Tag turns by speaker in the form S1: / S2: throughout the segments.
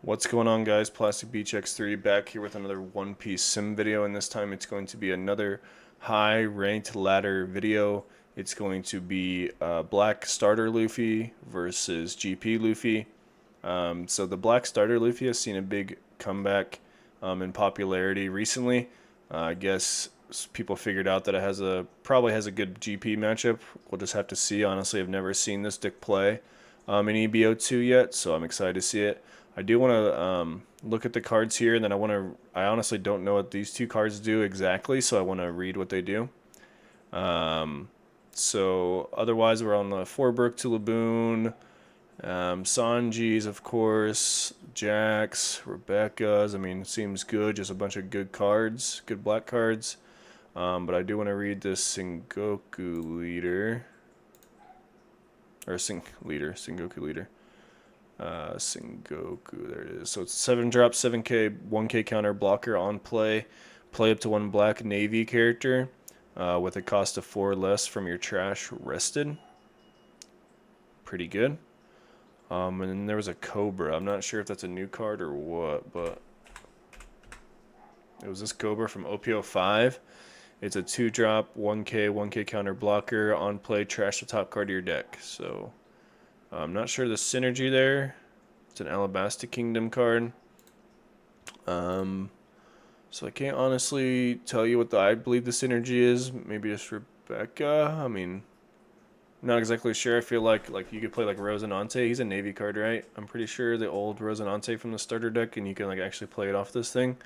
S1: What's going on, guys? Plastic Beach X3 back here with another One Piece sim video, and this time it's going to be another high ranked ladder video. It's going to be Black Starter Luffy versus GP Luffy. So the Black Starter Luffy has seen a big comeback in popularity recently. I guess people figured out that it probably has a good GP matchup. We'll just have to see. Honestly, I've never seen this deck play in EB02 yet, so I'm excited to see it. I do want to look at the cards here, and then I honestly don't know what these two cards do exactly, so I want to read what they do. So otherwise, we're on the Forbrook to Laboon, Sanji's, of course, Jax, Rebecca's. I mean, it seems good. Just a bunch of good cards, good black cards. But I do want to read this Sengoku leader. Or Sengoku leader. Sengoku, there it is. So it's 7 drop, 7k, 1k counter blocker on play. Play up to 1 black navy character with a cost of 4 less from your trash rested. Pretty good. And then there was a Cobra. I'm not sure if that's a new card or what, but it was this Cobra from OPO5. It's a 2 drop, 1k counter blocker on play. Trash the top card of your deck. So I'm not sure the synergy there. It's an Alabasta Kingdom card. So I can't honestly tell you what I believe the synergy is. Maybe just Rebecca. I mean, I'm not exactly sure. I feel like you could play like Rosinante. He's a Navy card, right? I'm pretty sure the old Rosinante from the starter deck, and you can like actually play it off this thing.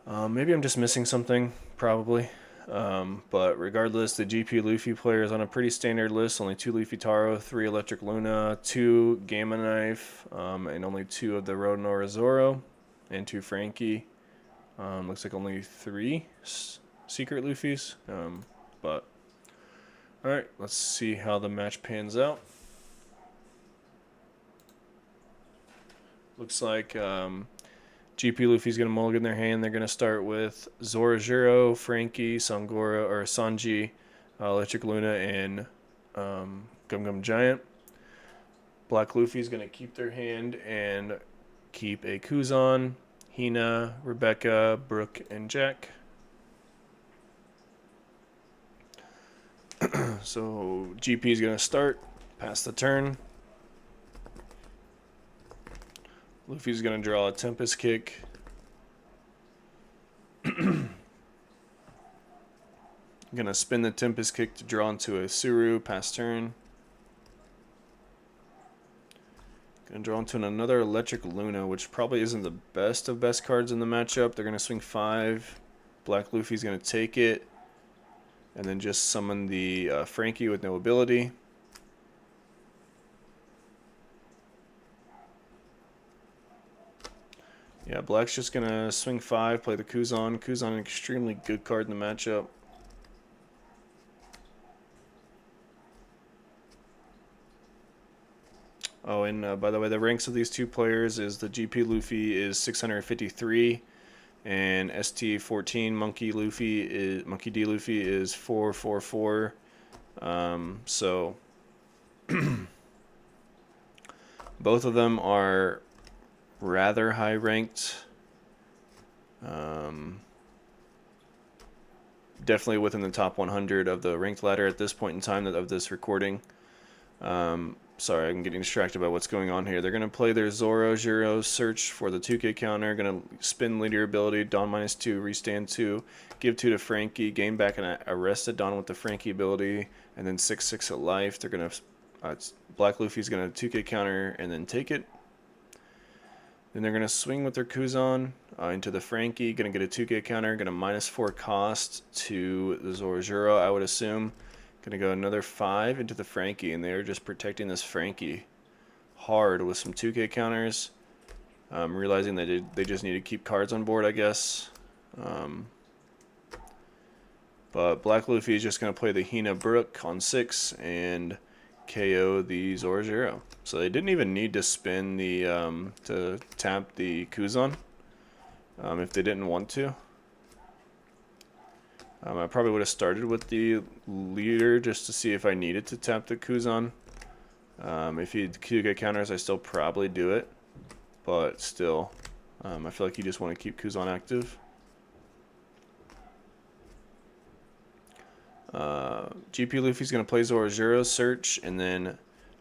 S1: Maybe I'm just missing something, probably. But regardless, the GP Luffy player is on a pretty standard list. Only 2 Leafy Taro, 3 Electric Luna, 2 Gamma Knife, and only 2 of the Rodonora Zoro, and 2 Frankie. Looks like only 3 Secret Luffys. But alright, let's see how the match pans out. Looks like GP Luffy's going to mulligan their hand. They're going to start with Zoro, Frankie, Sangora, or Sanji, Electric Luna, and Gum Gum Giant. Black Luffy's going to keep their hand and keep a Kuzan, Hina, Rebecca, Brooke, and Jack. So GP is going to start, pass the turn. Luffy's going to draw a Tempest Kick. Going to spin the Tempest Kick to draw into a Suru, pass turn. Going to draw into another Electric Luna, which probably isn't the best of best cards in the matchup. They're going to swing 5. Black Luffy's going to take it. And then just summon the Frankie with no ability. Yeah, Black's just going to swing 5, play the Kuzan. Kuzan, an extremely good card in the matchup. Oh, and by the way, the ranks of these two players is the GP Luffy is 653, and ST14 Monkey D Luffy is 444. So both of them are rather high ranked. Definitely within the top 100 of the ranked ladder at this point in time of this recording. Sorry, I'm getting distracted by what's going on here. They're going to play their Zoro, search for the 2k counter, going to spin leader ability, Dawn -2, restand 2, give 2 to Frankie, gain back and arrest a Dawn with the Frankie ability, and then 6/6 at life. They're going to, Black Luffy's going to 2k counter and then take it. Then they're going to swing with their Kuzan into the Frankie, going to get a 2k counter, going to -4 cost to the Zoro, I would assume. Going to go another 5 into the Frankie, and they're just protecting this Frankie hard with some 2k counters. Realizing that they just need to keep cards on board, I guess. But Black Luffy is just going to play the Hina Brook on 6 and KO the Zoro. So they didn't even need to spin the to tap the Kuzan if they didn't want to. I probably would have started with the leader just to see if I needed to tap the Kuzan. If he 2k counters, I still probably do it. but still, I feel like you just want to keep Kuzan active. GP Luffy's going to play Zoro search, and then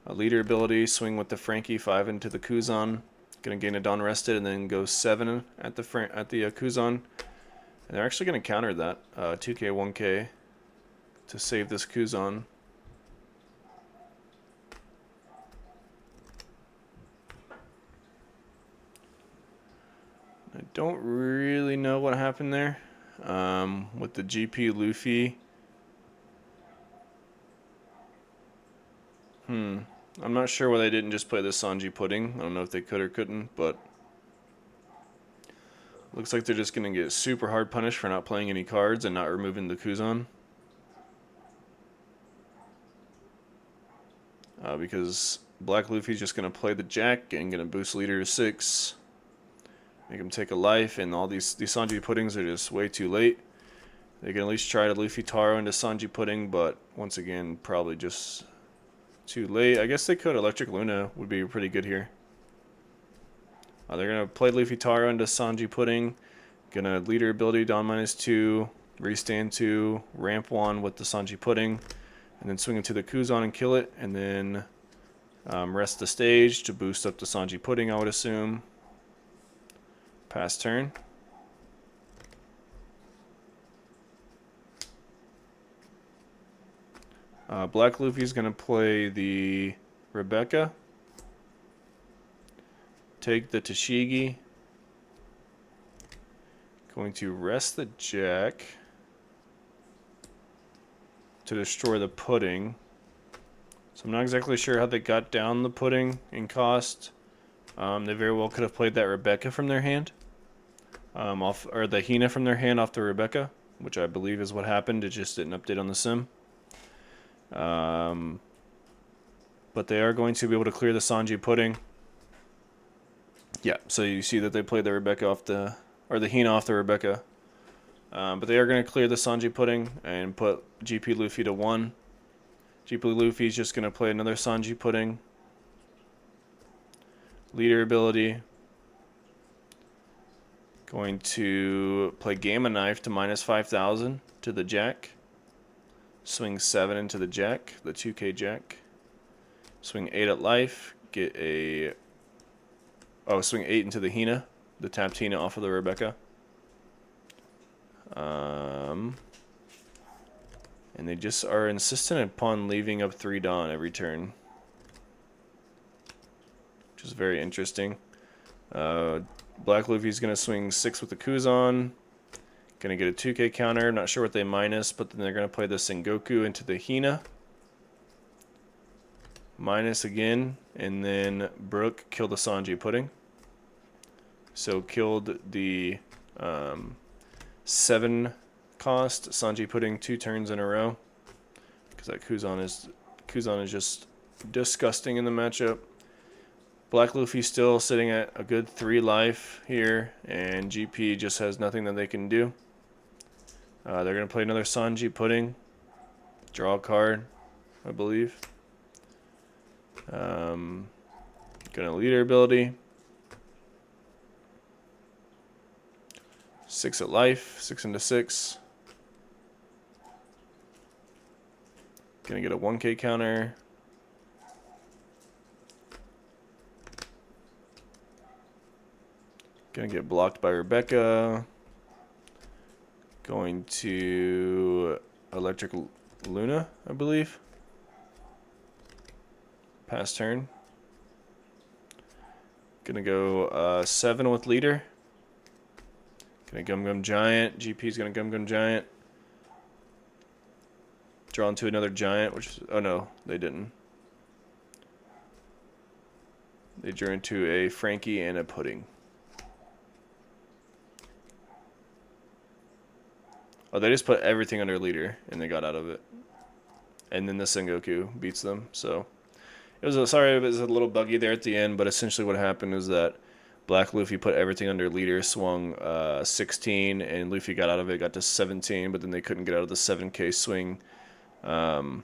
S1: a leader ability, swing with the Frankie 5 into the Kuzan. Going to gain a Dawn Rested, and then go 7 at the Kuzan. And they're actually going to counter that 2k, 1k to save this Kuzan. I don't really know what happened there with the GP Luffy. I'm not sure why they didn't just play the Sanji Pudding. I don't know if they could or couldn't, but looks like they're just going to get super hard punished for not playing any cards and not removing the Kuzan. Because Black Luffy's just going to play the Jack and going to boost leader to 6. Make him take a life, and all these Sanji Puddings are just way too late. They can at least try to Luffy Taro into Sanji Pudding, but once again, probably just too late. I guess they could. Electric Luna would be pretty good here. They're going to play Luffy Taro into Sanji Pudding. Going to leader ability down -2, restand 2, ramp 1 with the Sanji Pudding, and then swing into the Kuzan and kill it, and then rest the stage to boost up the Sanji Pudding, I would assume. Pass turn. Black Luffy's going to play the Rebecca. Take the Tashigi. Going to rest the Jack to destroy the Pudding. So I'm not exactly sure how they got down the Pudding in cost. They very well could have played that Rebecca from their hand. Or the Hina from their hand off the Rebecca, which I believe is what happened. It just didn't update on the sim. But they are going to be able to clear the Sanji Pudding. Yeah, so you see that they played the Rebecca off the, or the Hina off the Rebecca. But they are going to clear the Sanji Pudding and put GP Luffy to 1. GP Luffy's just going to play another Sanji Pudding. Leader ability. Going to play Gamma Knife to -5,000 to the Jack. Swing 7 into the Jack, the 2k Jack. Swing 8 at life. Get a... Oh, swing 8 into the Hina, the tapped Hina off of the Rebecca. And they just are insistent upon leaving up 3 Dawn every turn, which is very interesting. Black Luffy's going to swing 6 with the Kuzan. Going to get a 2k counter. Not sure what they minus, but then they're going to play the Sengoku into the Hina. Minus again, and then Brook killed the Sanji Pudding. So killed the 7 cost Sanji Pudding 2 turns in a row. Because that Kuzan is just disgusting in the matchup. Black Luffy still sitting at a good 3 life here, and GP just has nothing that they can do. They're going to play another Sanji Pudding. Draw a card, I believe. Going to leader ability. 6 at life, 6 into 6. Going to get a 1k counter. Gonna get blocked by Rebecca. Going to Electric Luna, I believe. Pass turn. Gonna go 7 with leader. Gonna Gum Giant. GP's gonna Gum Giant. Draw into another giant, which is, oh no, they didn't. They drew into a Frankie and a Pudding. Oh, they just put everything under leader, and they got out of it. And then the Sengoku beats them. So it was sorry it was a little buggy there at the end, but essentially what happened is that Black Luffy put everything under leader, swung 16, and Luffy got out of it, got to 17, but then they couldn't get out of the 7k swing. Because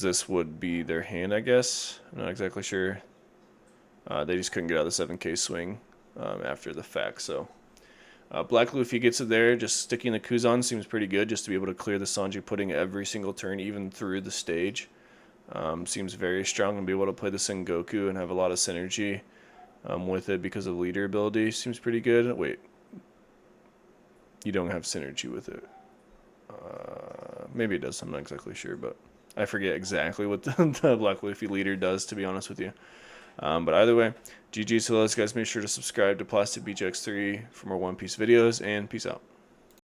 S1: this would be their hand, I guess. I'm not exactly sure. They just couldn't get out of the 7K swing after the fact. So Black Luffy gets it there. Just sticking the Kuzan seems pretty good, just to be able to clear the Sanji Pudding every single turn, even through the stage. Seems very strong, and be able to play the Sengoku and have a lot of synergy with it because of leader ability. Seems pretty good. Wait, you don't have synergy with it. Maybe it does. I'm not exactly sure, but I forget exactly what the Black Luffy leader does, to be honest with you. But either way, GG. So guys, make sure to subscribe to Plastic Beach X3 for more One Piece videos, and peace out.